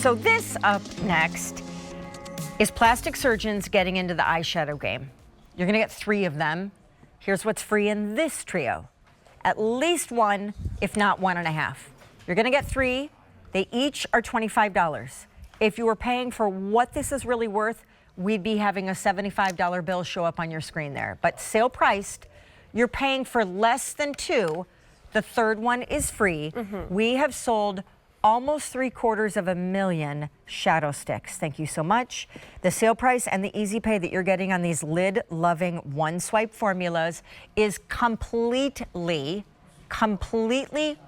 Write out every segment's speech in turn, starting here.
So this up next is plastic surgeons getting into the eyeshadow game. You're gonna get 3 of them. Here's what's free in this trio. At least 1, if not 1.5. You're gonna get 3. They each are $25. If you were paying for what this is really worth, we'd be having a $75 bill show up on your screen there. But sale priced, you're paying for less than 2. The third one is free. We have sold almost 750,000 shadow sticks. Thank you so much. The sale price and the easy pay that you're getting on these lid-loving one-swipe formulas is completely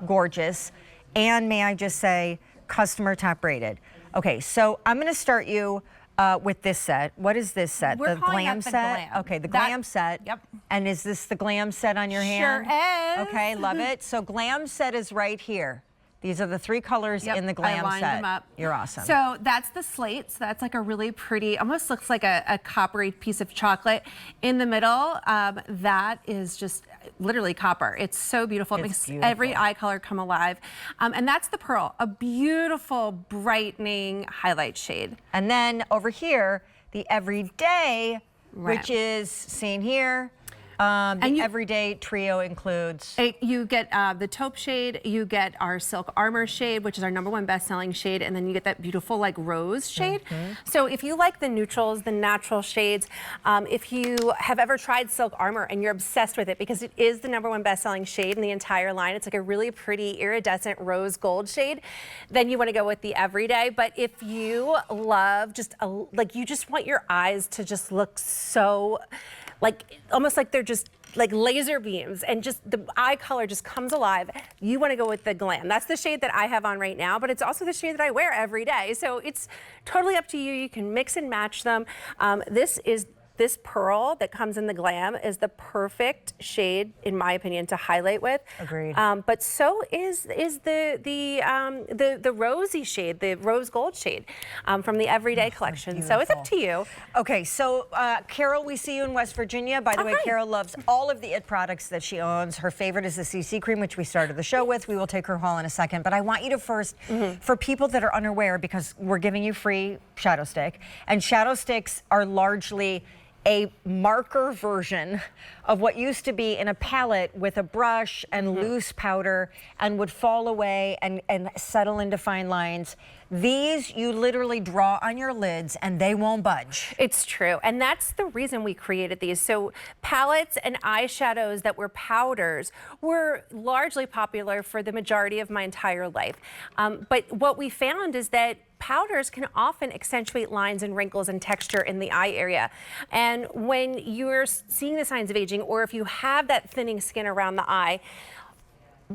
gorgeous. And may I just say, customer top rated. Okay, so I'm gonna start you with this set. What is this set? We're the calling glam it the set? glam. Okay, the glam set. Yep. And is this the glam set on your hand? Sure is. Okay, love it. So glam set is right here. These are the 3 colors in the glam I lined set. them up. You're awesome. So that's the slate. So that's like a really pretty, almost looks like a coppery piece of chocolate. In the middle, that is just literally copper. It's so beautiful. It makes every eye color come alive. And that's the pearl, a beautiful brightening highlight shade. And then over here, the everyday, which is seen here. The everyday trio includes. You get the taupe shade, you get our silk armor shade, which is our #1 best-selling shade, and then you get that beautiful like rose shade. So if you like the neutrals, the natural shades, if you have ever tried silk armor and you're obsessed with it because it is the #1 best-selling shade in the entire line, it's like a really pretty iridescent rose gold shade, then you want to go with the everyday. But if you love just like you just want your eyes to just look so like almost like they're just like laser beams and just the eye color just comes alive, you want to go with the glam. That's the shade that I have on right now, but it's also the shade that I wear every day. So it's totally up to you. You can mix and match them. This pearl that comes in the glam is the perfect shade, in my opinion, to highlight with. Agreed. But so is the rosy shade, the rose gold shade from the Everyday collection. So it's up to you. Okay, so Carol, we see you in West Virginia. By the way, Carol loves all of the IT products that she owns. Her favorite is the CC cream, which we started the show with. We will take her haul in a second. But I want you to first, for people that are unaware, because we're giving you free shadow stick, and shadow sticks are largely a marker version of what used to be in a palette with a brush and loose powder and would fall away and settle into fine lines. These you literally draw on your lids and they won't budge. It's true, and that's the reason we created these. So palettes and eyeshadows that were powders were largely popular for the majority of my entire life. But what we found is that powders can often accentuate lines and wrinkles and texture in the eye area. And when you're seeing the signs of aging, or if you have that thinning skin around the eye,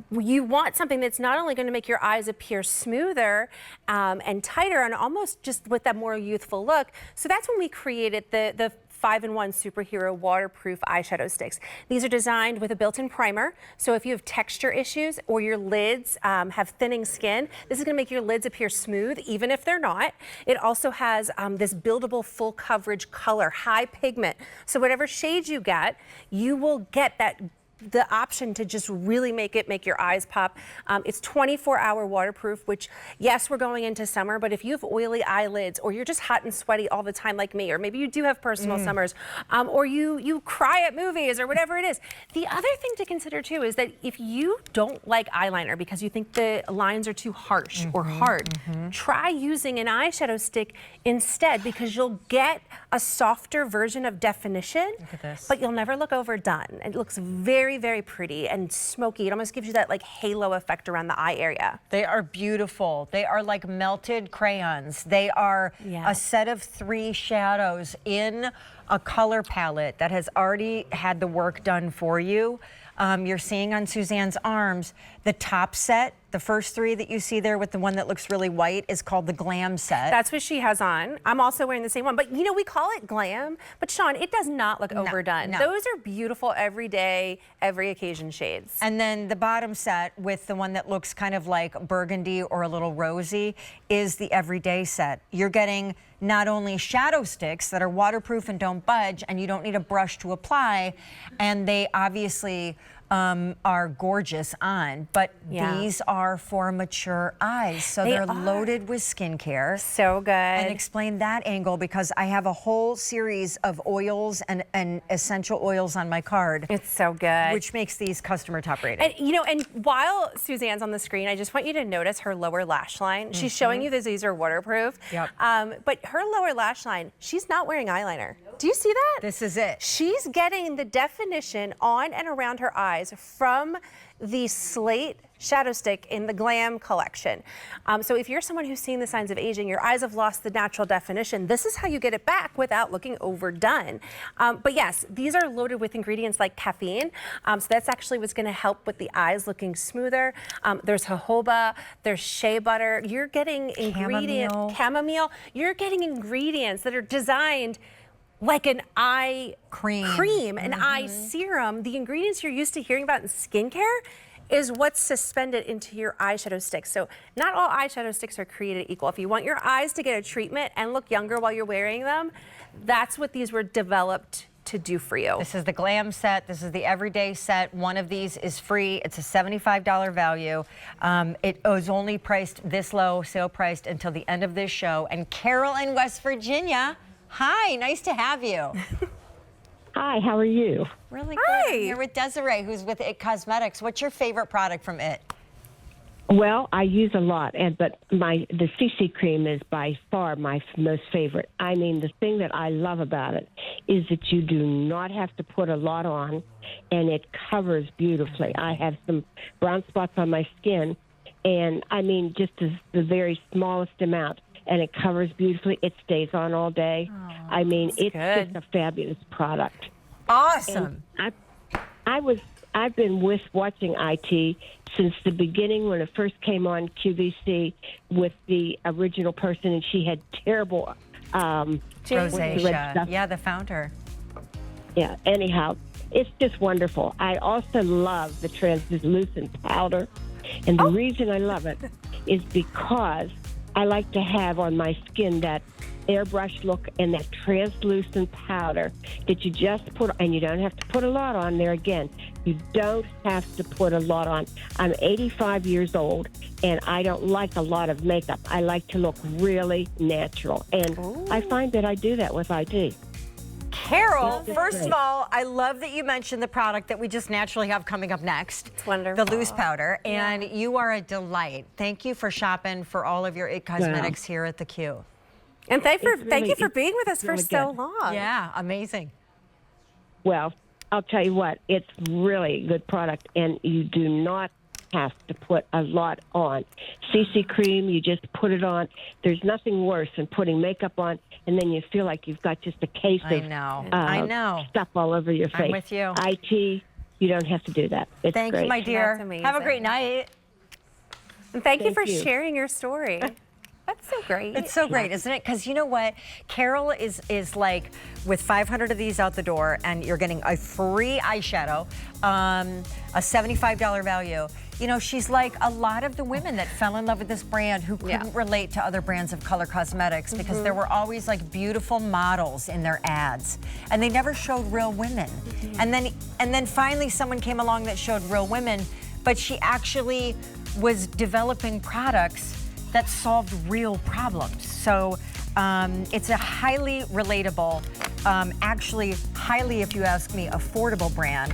you want something that's not only going to make your eyes appear smoother and tighter and almost just with that more youthful look. So that's when we created the 5-in-1 superhero waterproof eyeshadow sticks. These are designed with a built-in primer. So if you have texture issues or your lids have thinning skin, this is gonna make your lids appear smooth, even if they're not. It also has this buildable full coverage color, high pigment. So whatever shade you get, you will get the option to just really make your eyes pop. It's 24-hour waterproof, which, yes, we're going into summer, but if you have oily eyelids or you're just hot and sweaty all the time like me, or maybe you do have personal summers, or you cry at movies or whatever it is. The other thing to consider too is that if you don't like eyeliner because you think the lines are too harsh or hard, try using an eyeshadow stick instead, because you'll get a softer version of definition, but you'll never look overdone. It looks very, very pretty and smoky. It almost gives you that like halo effect around the eye area. They are beautiful. They are like melted crayons. They are a set of 3 shadows in a color palette that has already had the work done for you. You're seeing on Suzanne's arms, the top set, the first 3 that you see there with the one that looks really white is called the glam set. That's what she has on. I'm also wearing the same one, but you know, we call it glam, but Sean, it does not look overdone. Those are beautiful everyday, every occasion shades. And then the bottom set with the one that looks kind of like burgundy or a little rosy is the everyday set. You're getting not only shadow sticks that are waterproof and don't budge, and you don't need a brush to apply, and they obviously are gorgeous on, but Yeah. these are for mature eyes. So They they're are. loaded with skincare. So good. And explain that angle, because I have a whole series of oils and essential oils on my card, It's so good. which makes these customer top rated. And you know, and while Suzanne's on the screen, I just want you to notice her lower lash line. She's showing you that these are waterproof. Yep. But her lower lash line, she's not wearing eyeliner. Do you see that? This is it. She's getting the definition on and around her eyes from the Slate Shadow Stick in the Glam collection. So if you're someone who's seeing the signs of aging, your eyes have lost the natural definition, this is how you get it back without looking overdone. But yes, these are loaded with ingredients like caffeine. So that's actually what's gonna help with the eyes looking smoother. There's jojoba, there's shea butter. You're getting ingredients, chamomile. You're getting ingredients that are designed like an eye cream, an eye serum. The ingredients you're used to hearing about in skincare is what's suspended into your eyeshadow sticks. So not all eyeshadow sticks are created equal. If you want your eyes to get a treatment and look younger while you're wearing them, that's what these were developed to do for you. This is the Glam set. This is the Everyday set. One of these is free. It's a $75 value. It was only priced this low, sale priced until the end of this show. And Carol in West Virginia, hi, nice to have you. Hi, how are you? Really good. Hi. I'm here with Desiree, who's with IT Cosmetics. What's your favorite product from IT? Well, I use a lot, but the CC cream is by far my most favorite. I mean, the thing that I love about it is that you do not have to put a lot on, and it covers beautifully. I have some brown spots on my skin, and I mean, just the very smallest amount, and it covers beautifully. It stays on all day. I mean, it's good. just a fabulous product. Awesome. And I've been watching IT since the beginning when it first came on QVC with the original person, and she had terrible Rosacea. stuff. Yeah, the founder. Yeah. Anyhow, it's just wonderful. I also love the translucent powder, and the reason I love it is because I like to have on my skin that airbrush look and that translucent powder that you just put, and you don't have to put a lot on there again. You don't have to put a lot on. I'm 85 years old, and I don't like a lot of makeup. I like to look really natural, and I find that I do that with IT. Carol, It's first great. of all, I love that you mentioned the product that we just naturally have coming up next. It's wonderful. The loose powder. And you are a delight. Thank you for shopping for all of your IT Cosmetics here at the Q. And thank you for it's being with us for really so good. long. Yeah, amazing. Well, I'll tell you what, it's really a good product, and you do not have to put a lot on. CC cream, you just put it on. There's nothing worse than putting makeup on, and then you feel like you've got just a case I of know. I know. stuff all over your face. I'm with you. IT, you don't have to do that. It's Thank great. you, my dear. That's amazing. Have a great night. And thank you Thank for you. sharing your story. That's so great. It's so great, isn't it? Because you know what? Carol is like, with 500 of these out the door, and you're getting a free eyeshadow, a $75 value. You know, she's like a lot of the women that fell in love with this brand who couldn't relate to other brands of color cosmetics because there were always like beautiful models in their ads, and they never showed real women. And then finally someone came along that showed real women, but she actually was developing products that solved real problems. So it's a highly relatable, actually highly, if you ask me, affordable brand.